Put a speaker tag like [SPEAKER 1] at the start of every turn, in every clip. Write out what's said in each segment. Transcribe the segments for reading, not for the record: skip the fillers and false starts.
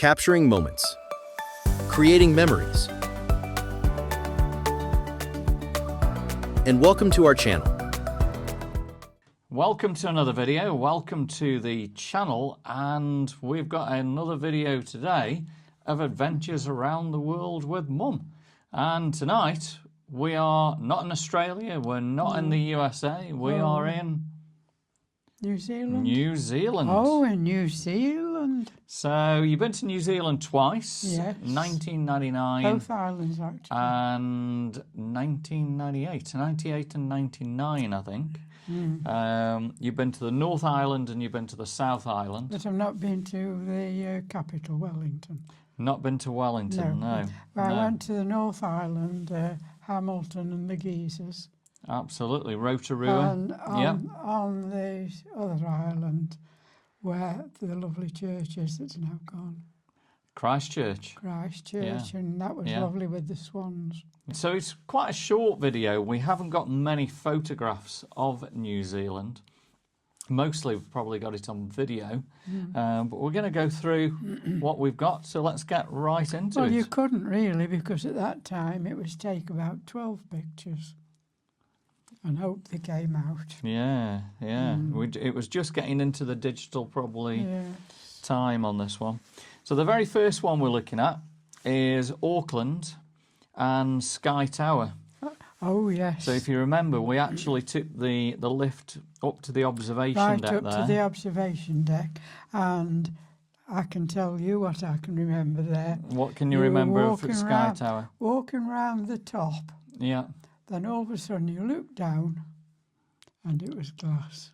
[SPEAKER 1] capturing moments, creating memories. And welcome to our channel.
[SPEAKER 2] Welcome to another video. Welcome to the channel, and we've got another video today of adventures around the world with Mum. And tonight we are not in Australia, we're not in the USA, we are in
[SPEAKER 3] New Zealand.
[SPEAKER 2] New Zealand.
[SPEAKER 3] Oh, in New Zealand.
[SPEAKER 2] So you've been to New Zealand twice.
[SPEAKER 3] Yes.
[SPEAKER 2] 1999.
[SPEAKER 3] Both islands, actually.
[SPEAKER 2] And 1998. 98 and 99, I think. You've been to the North Island and you've been to the South Island.
[SPEAKER 3] But I've not been to the capital, Wellington.
[SPEAKER 2] Not been to Wellington, no.
[SPEAKER 3] Well, I went to the North Island, Hamilton and the Geezers.
[SPEAKER 2] Absolutely, Rotorua.
[SPEAKER 3] And on the other island, where the lovely church is that's now gone.
[SPEAKER 2] Christchurch.
[SPEAKER 3] Christchurch,
[SPEAKER 2] Yeah.
[SPEAKER 3] and that was lovely with the swans.
[SPEAKER 2] So it's quite a short video. We haven't got many photographs of New Zealand. Mostly we've probably got it on video. But we're going to go through what we've got. So let's get right into it.
[SPEAKER 3] Well, you couldn't really, because at that time it was take about 12 pictures and hope they came out.
[SPEAKER 2] Yeah. It was just getting into the digital probably time on this one. So the very first one we're looking at is Auckland and Sky Tower.
[SPEAKER 3] Oh, yes.
[SPEAKER 2] So if you remember, we actually took the lift up to the observation deck
[SPEAKER 3] right
[SPEAKER 2] there.
[SPEAKER 3] up to the observation deck, and I can tell you what I can remember there.
[SPEAKER 2] What can you remember of Sky Tower?
[SPEAKER 3] Walking round the top.
[SPEAKER 2] Yeah.
[SPEAKER 3] Then all of a sudden you look down and it was glass.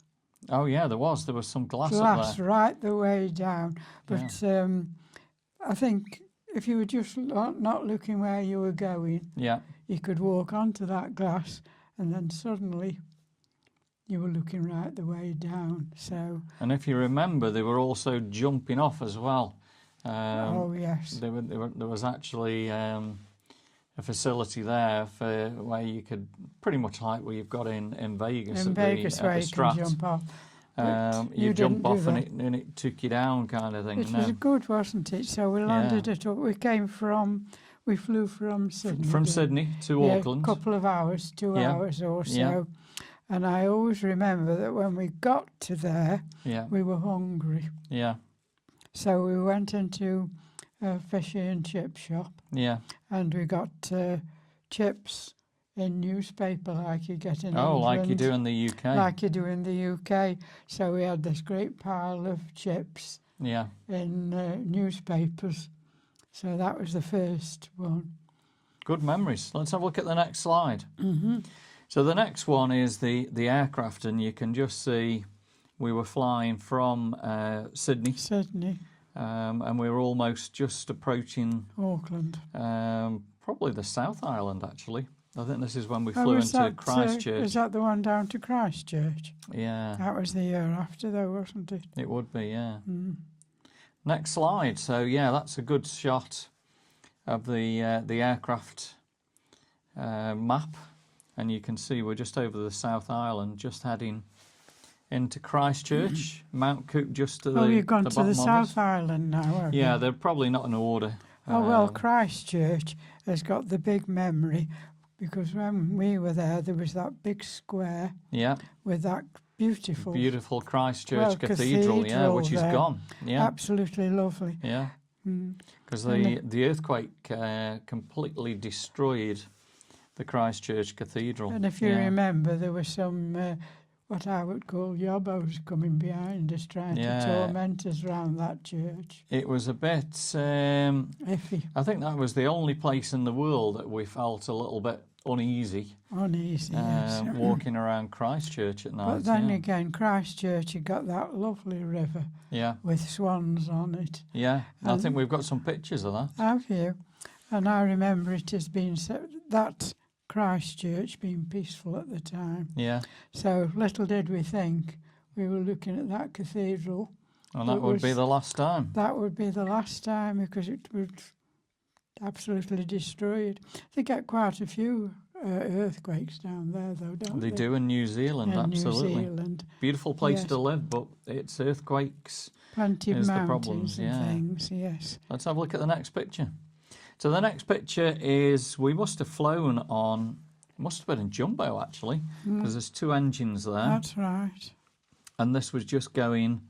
[SPEAKER 2] Oh yeah, there was some glass up
[SPEAKER 3] Glass
[SPEAKER 2] there.
[SPEAKER 3] right the way down. But I think if you were just not looking where you were going, you could walk onto that glass and then suddenly you were looking right the way down. So.
[SPEAKER 2] And if you remember, they were also jumping off as well.
[SPEAKER 3] Oh yes.
[SPEAKER 2] There was actually a facility there for where you could pretty much like what you've got in Vegas.
[SPEAKER 3] In Vegas, where you can jump off.
[SPEAKER 2] You jump off and it took you down, kind of thing.
[SPEAKER 3] It was good, wasn't it? So we landed at. We flew from Sydney.
[SPEAKER 2] From Sydney to Auckland.
[SPEAKER 3] A couple of hours, 2 hours or so. And I always remember that when we got to there, we were hungry.
[SPEAKER 2] Yeah.
[SPEAKER 3] So we went into a fish and chip shop.
[SPEAKER 2] Yeah.
[SPEAKER 3] And we got chips in newspaper like you get in England.
[SPEAKER 2] Oh, like you do in the UK.
[SPEAKER 3] Like you do in the UK. So we had this great pile of chips in newspapers. So that was the first one.
[SPEAKER 2] Good memories. Let's have a look at the next slide. So the next one is the aircraft, and you can just see we were flying from Sydney. And we were almost just approaching
[SPEAKER 3] Auckland.
[SPEAKER 2] Probably the South Island, actually. I think this is when we flew into Christchurch.
[SPEAKER 3] Was that the one down to Christchurch?
[SPEAKER 2] Yeah.
[SPEAKER 3] That was the year after, though, wasn't it?
[SPEAKER 2] It would be, yeah. Next slide. So, yeah, that's a good shot of the aircraft map. And you can see we're just over the South Island, just heading into Christchurch. Mount Cook just to the bottom.
[SPEAKER 3] Oh, you've gone to the South
[SPEAKER 2] us.
[SPEAKER 3] Island now, have you?
[SPEAKER 2] Yeah, they're probably not in order.
[SPEAKER 3] Oh, well, Christchurch has got the big memory, because when we were there was that big square with that beautiful
[SPEAKER 2] Christchurch Cathedral, which is gone. Yeah,
[SPEAKER 3] absolutely lovely.
[SPEAKER 2] Yeah, because the earthquake completely destroyed the Christchurch Cathedral.
[SPEAKER 3] And if you remember, there were some what I would call yobbos coming behind us, trying to torment us around that church.
[SPEAKER 2] It was a bit
[SPEAKER 3] iffy.
[SPEAKER 2] I think that was the only place in the world that we felt a little bit uneasy.
[SPEAKER 3] Yes.
[SPEAKER 2] Walking around Christchurch at night.
[SPEAKER 3] But then again, Christchurch, you got that lovely river with swans on it.
[SPEAKER 2] Yeah, I think we've got some pictures of that.
[SPEAKER 3] Have you? And I remember it as being that Christchurch being peaceful at the time.
[SPEAKER 2] Yeah.
[SPEAKER 3] So little did we think we were looking at that cathedral.
[SPEAKER 2] And that would be the last time.
[SPEAKER 3] That would be the last time, because it was absolutely destroyed. They get quite a few earthquakes down there, though, don't they?
[SPEAKER 2] They do in New Zealand, absolutely.
[SPEAKER 3] New Zealand.
[SPEAKER 2] Beautiful place
[SPEAKER 3] Yes.
[SPEAKER 2] to live, but it's earthquakes.
[SPEAKER 3] Plenty of
[SPEAKER 2] is the
[SPEAKER 3] mountains
[SPEAKER 2] problems,
[SPEAKER 3] and
[SPEAKER 2] yeah.
[SPEAKER 3] things, yes.
[SPEAKER 2] Let's have a look at the next picture. So the next picture is, we must have flown on, must have been a jumbo actually, because there's 2 engines there.
[SPEAKER 3] That's right.
[SPEAKER 2] And this was just going,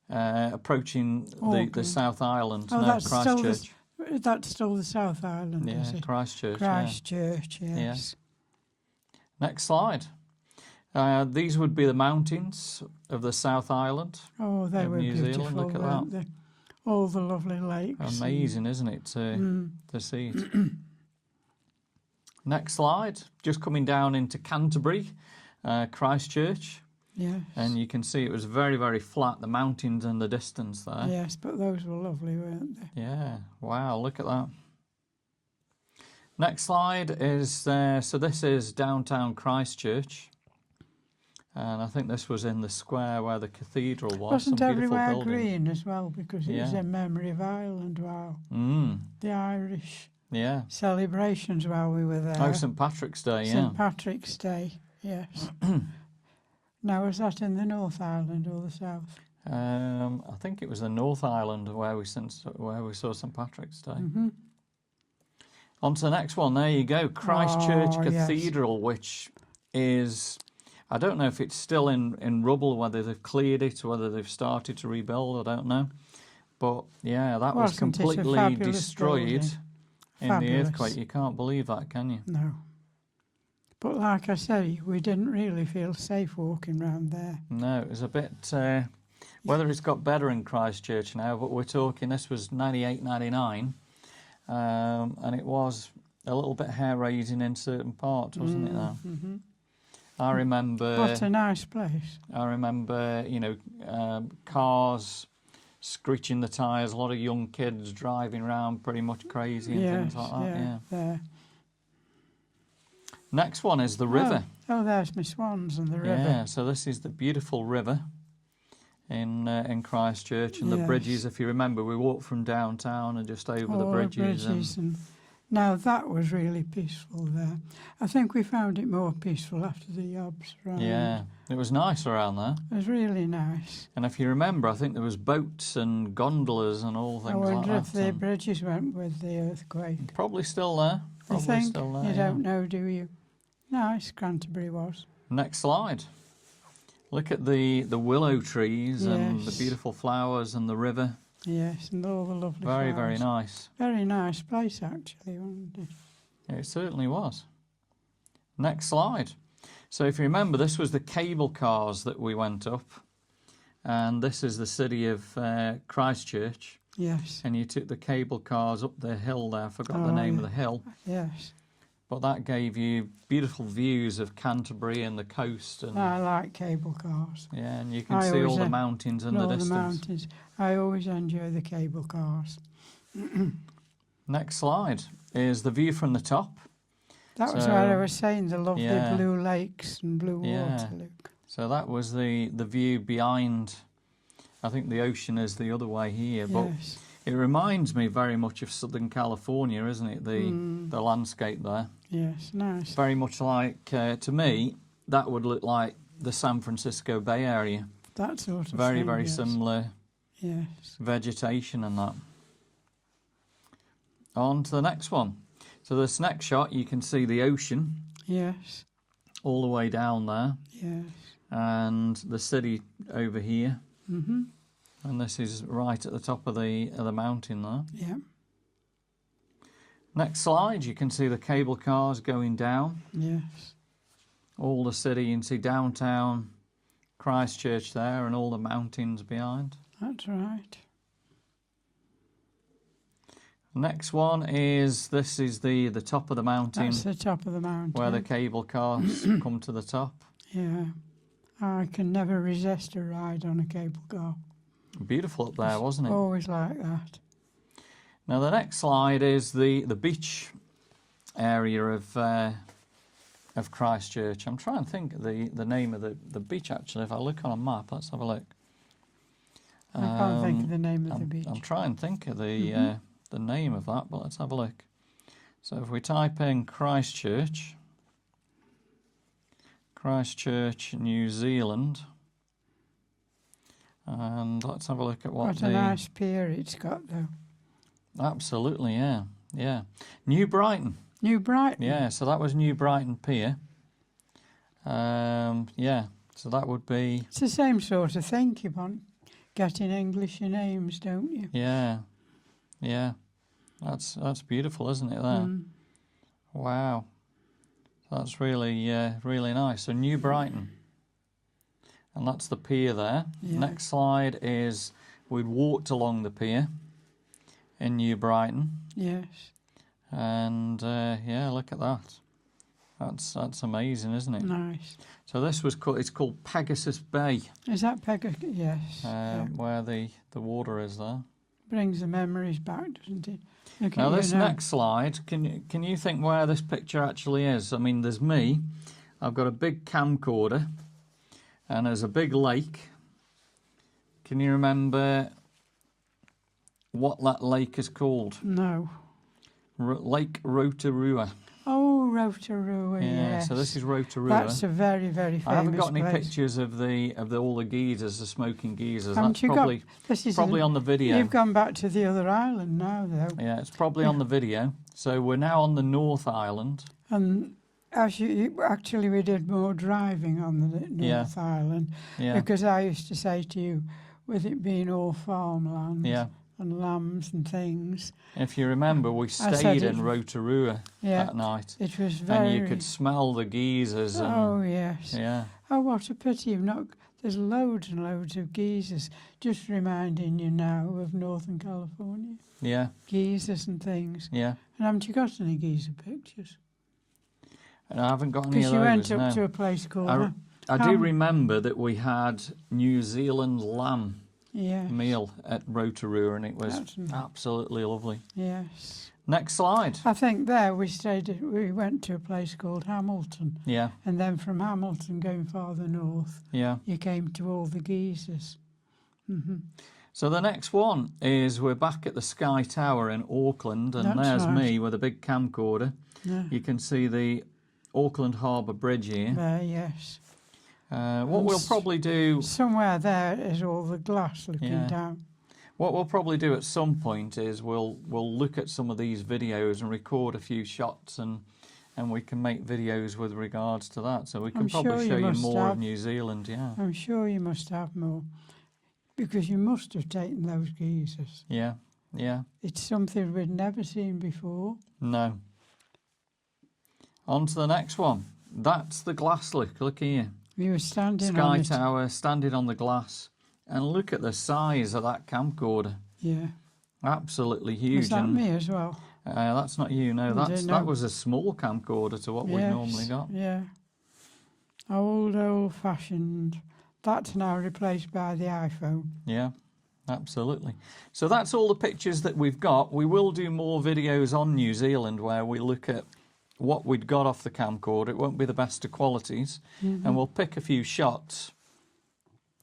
[SPEAKER 2] approaching the
[SPEAKER 3] Auckland.
[SPEAKER 2] South Island,
[SPEAKER 3] Oh,
[SPEAKER 2] no,
[SPEAKER 3] that's still
[SPEAKER 2] Christchurch.
[SPEAKER 3] that's still the South Island, is
[SPEAKER 2] Yeah,
[SPEAKER 3] it?
[SPEAKER 2] Christchurch.
[SPEAKER 3] Christchurch, yes.
[SPEAKER 2] Next slide. These would be the mountains of the South Island.
[SPEAKER 3] Oh, they
[SPEAKER 2] of
[SPEAKER 3] were
[SPEAKER 2] New
[SPEAKER 3] beautiful,
[SPEAKER 2] Zealand. Look at
[SPEAKER 3] weren't
[SPEAKER 2] that.
[SPEAKER 3] they? All the lovely lakes.
[SPEAKER 2] Amazing, isn't it, to see it? Next slide. Just coming down into Canterbury, Christchurch.
[SPEAKER 3] Yes.
[SPEAKER 2] And you can see it was very, very flat, the mountains and the distance there.
[SPEAKER 3] Yes, but those were lovely, weren't they?
[SPEAKER 2] Yeah, wow, look at that. Next slide is, so this is downtown Christchurch. And I think this was in the square where the cathedral was.
[SPEAKER 3] Wasn't
[SPEAKER 2] Some beautiful
[SPEAKER 3] everywhere
[SPEAKER 2] buildings.
[SPEAKER 3] green as well, because it was
[SPEAKER 2] Yeah.
[SPEAKER 3] in memory of Ireland, wow. The Irish
[SPEAKER 2] Yeah.
[SPEAKER 3] celebrations while we were there.
[SPEAKER 2] Oh, St Patrick's Day, yeah.
[SPEAKER 3] St Patrick's Day, yes. Now, was that in the North Island or the South?
[SPEAKER 2] I think it was the North Island where we saw St Patrick's Day. On to the next one. There you go, Christchurch
[SPEAKER 3] Oh, yes.
[SPEAKER 2] Cathedral, which is, I don't know if it's still in rubble, whether they've cleared it, whether they've started to rebuild. I don't know, but yeah, that was
[SPEAKER 3] Wasn't it a
[SPEAKER 2] completely
[SPEAKER 3] fabulous
[SPEAKER 2] destroyed
[SPEAKER 3] building?
[SPEAKER 2] in
[SPEAKER 3] Fabulous.
[SPEAKER 2] the earthquake. You can't believe that, can you?
[SPEAKER 3] No. But like I say, we didn't really feel safe walking round there.
[SPEAKER 2] No, it was a bit. Whether it's got better in Christchurch now, but we're talking, this was 98, 99, and it was a little bit hair-raising in certain parts, wasn't it, now? I remember...
[SPEAKER 3] What a nice place.
[SPEAKER 2] I remember, you know, cars screeching the tyres, a lot of young kids driving around pretty much crazy and things like that, yeah.
[SPEAKER 3] There.
[SPEAKER 2] Next one is the river.
[SPEAKER 3] Oh, there's my swans and the river.
[SPEAKER 2] Yeah, so this is the beautiful river in Christchurch, and the bridges. If you remember, we walked from downtown and just over the bridges.
[SPEAKER 3] And now that was really peaceful there. I think we found it more peaceful after the yobs round.
[SPEAKER 2] Yeah, it was nice around there.
[SPEAKER 3] It was really nice.
[SPEAKER 2] And if you remember, I think there was boats and gondolas and all things like that.
[SPEAKER 3] I wonder if the bridges went with the earthquake.
[SPEAKER 2] Probably still there.
[SPEAKER 3] You
[SPEAKER 2] Probably
[SPEAKER 3] think?
[SPEAKER 2] still there.
[SPEAKER 3] You don't know, do you? Nice, Canterbury was.
[SPEAKER 2] Next slide. Look at the willow trees and the beautiful flowers and the river.
[SPEAKER 3] Yes, and all the lovely
[SPEAKER 2] Very,
[SPEAKER 3] flowers.
[SPEAKER 2] very nice.
[SPEAKER 3] Very nice place, actually, wasn't it?
[SPEAKER 2] Yeah, it certainly was. Next slide. So if you remember, this was the cable cars that we went up. And this is the city of Christchurch.
[SPEAKER 3] Yes.
[SPEAKER 2] And you took the cable cars up the hill there. I forgot the name of the hill.
[SPEAKER 3] Yes.
[SPEAKER 2] But that gave you beautiful views of Canterbury and the coast. And
[SPEAKER 3] I like cable cars.
[SPEAKER 2] yeah, and you can see all the mountains and the distance.
[SPEAKER 3] All the mountains. I always enjoy the cable cars.
[SPEAKER 2] Next slide is the view from the top.
[SPEAKER 3] That was what I was saying, the lovely blue lakes and blue water, Luke.
[SPEAKER 2] So that was the view behind. I think the ocean is the other way here, but it reminds me very much of Southern California, isn't it? The landscape there.
[SPEAKER 3] Yes, nice.
[SPEAKER 2] Very much like, to me, that would look like the San Francisco Bay Area.
[SPEAKER 3] That sort of
[SPEAKER 2] very,
[SPEAKER 3] thing,
[SPEAKER 2] very similar vegetation and that. On to the next one. So this next shot, you can see the ocean.
[SPEAKER 3] Yes.
[SPEAKER 2] All the way down there.
[SPEAKER 3] Yes.
[SPEAKER 2] And the city over here. And this is right at the top of the mountain there.
[SPEAKER 3] Yeah.
[SPEAKER 2] Next slide, you can see the cable cars going down.
[SPEAKER 3] Yes.
[SPEAKER 2] All the city, you can see downtown Christchurch there and all the mountains behind.
[SPEAKER 3] That's right.
[SPEAKER 2] Next one is, this is the top of the mountain.
[SPEAKER 3] That's the top of the mountain.
[SPEAKER 2] Where the cable cars come to the top.
[SPEAKER 3] Yeah. I can never resist a ride on a cable car.
[SPEAKER 2] Beautiful up there, wasn't it?
[SPEAKER 3] Always like that.
[SPEAKER 2] Now the next slide is the beach area of Christchurch. I'm trying to think of the name of the beach actually. If I look on a map, let's have a look.
[SPEAKER 3] I can't think of the name of the beach.
[SPEAKER 2] I'm trying to think of the name of that, but let's have a look. So if we type in Christchurch, Christchurch, New Zealand. And let's have a look at what
[SPEAKER 3] a nice pier it's got, though.
[SPEAKER 2] Absolutely, yeah, yeah. New Brighton.
[SPEAKER 3] New Brighton?
[SPEAKER 2] Yeah, so that was New Brighton Pier. Yeah, so that would be...
[SPEAKER 3] It's the same sort of thing, keep on getting English names, don't you?
[SPEAKER 2] Yeah, yeah. That's beautiful, isn't it, there? Wow. That's really, really nice. So New Brighton. And that's the pier there.
[SPEAKER 3] Yeah.
[SPEAKER 2] Next slide is we'd walked along the pier in New Brighton.
[SPEAKER 3] Yes.
[SPEAKER 2] And yeah, look at that. That's amazing, isn't it?
[SPEAKER 3] Nice.
[SPEAKER 2] So this was it's called Pegasus Bay.
[SPEAKER 3] Is that Pegasus? Yes. Yeah.
[SPEAKER 2] Where the water is there.
[SPEAKER 3] Brings the memories back, doesn't it? Look
[SPEAKER 2] Now this next slide, can you think where this picture actually is? I mean, there's me. I've got a big camcorder, and there's a big lake. Can you remember what that lake is called?
[SPEAKER 3] No.
[SPEAKER 2] Lake Rotorua.
[SPEAKER 3] Oh, Rotorua,
[SPEAKER 2] yeah.
[SPEAKER 3] yes.
[SPEAKER 2] So this is Rotorua.
[SPEAKER 3] That's a very, very famous
[SPEAKER 2] I haven't got any
[SPEAKER 3] place.
[SPEAKER 2] pictures of all the geezers, the smoking geezers.
[SPEAKER 3] Haven't
[SPEAKER 2] That's probably on the video.
[SPEAKER 3] You've gone back to the other island now, though.
[SPEAKER 2] Yeah, it's probably on the video. So we're now on the North Island.
[SPEAKER 3] And actually, we did more driving on the North Island.
[SPEAKER 2] Yeah.
[SPEAKER 3] Because I used to say to you, with it being all farmland.
[SPEAKER 2] Yeah.
[SPEAKER 3] And lambs and things.
[SPEAKER 2] If you remember, we stayed in Rotorua that night.
[SPEAKER 3] It was very...
[SPEAKER 2] And you could smell the geezers. And,
[SPEAKER 3] oh, yes.
[SPEAKER 2] Yeah.
[SPEAKER 3] Oh, what a pity you've not... There's loads and loads of geezers, just reminding you now of Northern California.
[SPEAKER 2] Yeah.
[SPEAKER 3] Geezers and things.
[SPEAKER 2] Yeah.
[SPEAKER 3] And haven't you got any geezer pictures?
[SPEAKER 2] And I haven't got any of those,
[SPEAKER 3] because you went up
[SPEAKER 2] no.
[SPEAKER 3] to a place called...
[SPEAKER 2] I do remember that we had New Zealand lamb.
[SPEAKER 3] Yes.
[SPEAKER 2] Meal at Rotorua, and it was absolutely lovely.
[SPEAKER 3] Yes.
[SPEAKER 2] Next slide.
[SPEAKER 3] I think there we went to a place called Hamilton.
[SPEAKER 2] Yeah.
[SPEAKER 3] And then from Hamilton, going farther north, you came to all the geezers.
[SPEAKER 2] So the next one is we're back at the Sky Tower in Auckland, and there's me with a big camcorder. Yeah. You can see the Auckland Harbour Bridge here.
[SPEAKER 3] There, yes.
[SPEAKER 2] What we'll probably do...
[SPEAKER 3] Somewhere there is all the glass looking down.
[SPEAKER 2] What we'll probably do at some point is we'll look at some of these videos and record a few shots, and we can make videos with regards to that. So we can probably show you more of New Zealand, yeah.
[SPEAKER 3] I'm sure you must have more, because you must have taken those geezers.
[SPEAKER 2] Yeah, yeah.
[SPEAKER 3] It's something we'd never seen before.
[SPEAKER 2] No. On to the next one. That's the glass look here.
[SPEAKER 3] We were standing
[SPEAKER 2] Sky Tower, standing on the glass, and look at the size of that camcorder.
[SPEAKER 3] Yeah.
[SPEAKER 2] Absolutely huge.
[SPEAKER 3] Was that me as well?
[SPEAKER 2] That's not you, no. That was a small camcorder to what we've normally got.
[SPEAKER 3] Yeah. Old-fashioned. That's now replaced by the iPhone.
[SPEAKER 2] Yeah, absolutely. So that's all the pictures that we've got. We will do more videos on New Zealand where we look at what we'd got off the camcorder. It won't be the best of qualities, and we'll pick a few shots,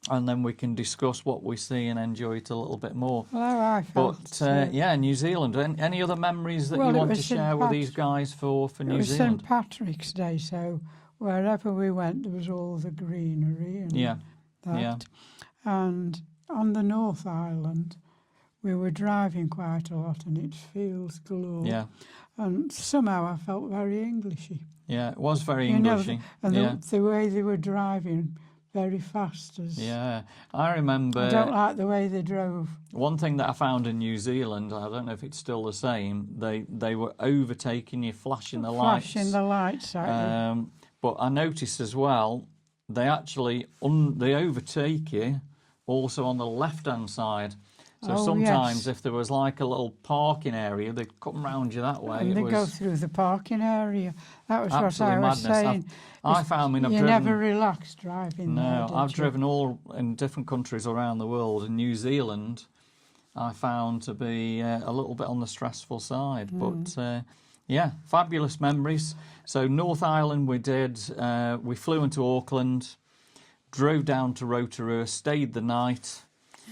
[SPEAKER 2] and then we can discuss what we see and enjoy it a little bit more. Yeah, New Zealand. Any other memories that you want to share with these guys for New Zealand? It was
[SPEAKER 3] St. Patrick's Day, so wherever we went, there was all the greenery and that.
[SPEAKER 2] Yeah.
[SPEAKER 3] And on the North Island, we were driving quite a lot, and it feels galore. Yeah. And somehow I felt very Englishy.
[SPEAKER 2] Yeah, it was very Englishy.
[SPEAKER 3] And the way they were driving, very fast.
[SPEAKER 2] Yeah, I remember...
[SPEAKER 3] I don't like the way they drove.
[SPEAKER 2] One thing that I found in New Zealand, I don't know if it's still the same, they were overtaking you, flashing the lights.
[SPEAKER 3] Flashing the lights at you.
[SPEAKER 2] But I noticed as well, they actually they overtake you also on the left-hand side. So sometimes if there was like a little parking area, they'd come round you that way.
[SPEAKER 3] And they go through the parking area. That was what I was saying.
[SPEAKER 2] I found when I've driven...
[SPEAKER 3] You never relax driving there, did
[SPEAKER 2] I've driven all in different countries around the world. In New Zealand, I found to be a little bit on the stressful side. But yeah, fabulous memories. So North Island we did. We flew into Auckland, drove down to Rotorua, stayed the night.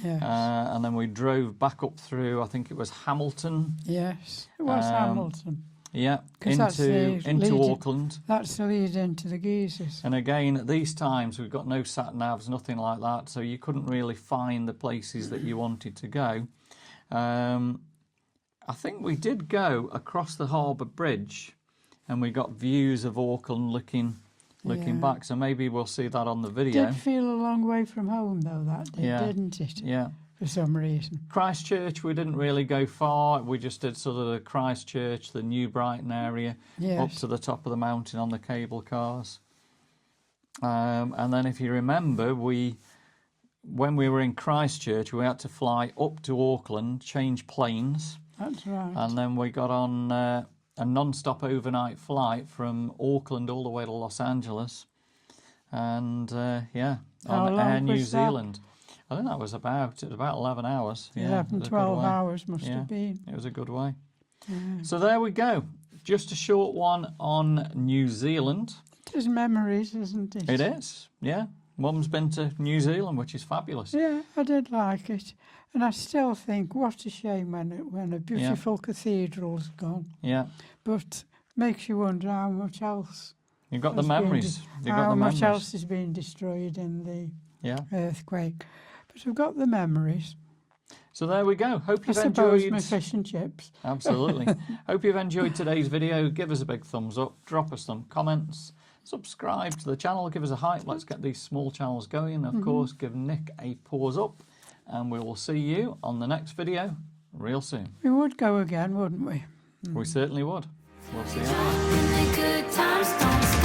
[SPEAKER 3] Yes.
[SPEAKER 2] And then we drove back up through, I think it was Hamilton.
[SPEAKER 3] Yes, it was Hamilton.
[SPEAKER 2] Yeah,
[SPEAKER 3] 'Cause that's the
[SPEAKER 2] into
[SPEAKER 3] lead-
[SPEAKER 2] Auckland.
[SPEAKER 3] That's the lead into the geysers.
[SPEAKER 2] And again, at these times, we've got no sat-navs, nothing like that, so you couldn't really find the places that you wanted to go. I think we did go across the harbour bridge, and we got views of Auckland looking back, so maybe we'll see that on the video.
[SPEAKER 3] Did feel a long way from home, though, that did, didn't it?
[SPEAKER 2] Yeah.
[SPEAKER 3] For some reason.
[SPEAKER 2] Christchurch, we didn't really go far. We just did sort of the Christchurch, the New Brighton area, up to the top of the mountain on the cable cars. And then if you remember, when we were in Christchurch, we had to fly up to Auckland, change planes.
[SPEAKER 3] That's right.
[SPEAKER 2] And then we got on a non-stop overnight flight from Auckland all the way to Los Angeles. And, on Air New Zealand. I think that was about 11 hours.
[SPEAKER 3] 11, 12 hours must have been.
[SPEAKER 2] It was a good way. Yeah. So there we go. Just a short one on New Zealand.
[SPEAKER 3] It is memories, isn't it?
[SPEAKER 2] It is, yeah. Mum's been to New Zealand, which is fabulous.
[SPEAKER 3] Yeah, I did like it. And I still think, what a shame when a beautiful cathedral's gone.
[SPEAKER 2] Yeah.
[SPEAKER 3] But makes you wonder how much else.
[SPEAKER 2] You've got the memories.
[SPEAKER 3] How much else has been destroyed in the earthquake. But we've got the memories.
[SPEAKER 2] So there we go. Hope you've
[SPEAKER 3] enjoyed my fish and chips.
[SPEAKER 2] Absolutely. Hope you've enjoyed today's video. Give us a big thumbs up. Drop us some comments. Subscribe to the channel. Give us a hype. Let's get these small channels going. Of course, give Nick a paws up. And we will see you on the next video real soon.
[SPEAKER 3] We would go again, wouldn't we?
[SPEAKER 2] We certainly would. We'll see you.
[SPEAKER 4] When the good times don't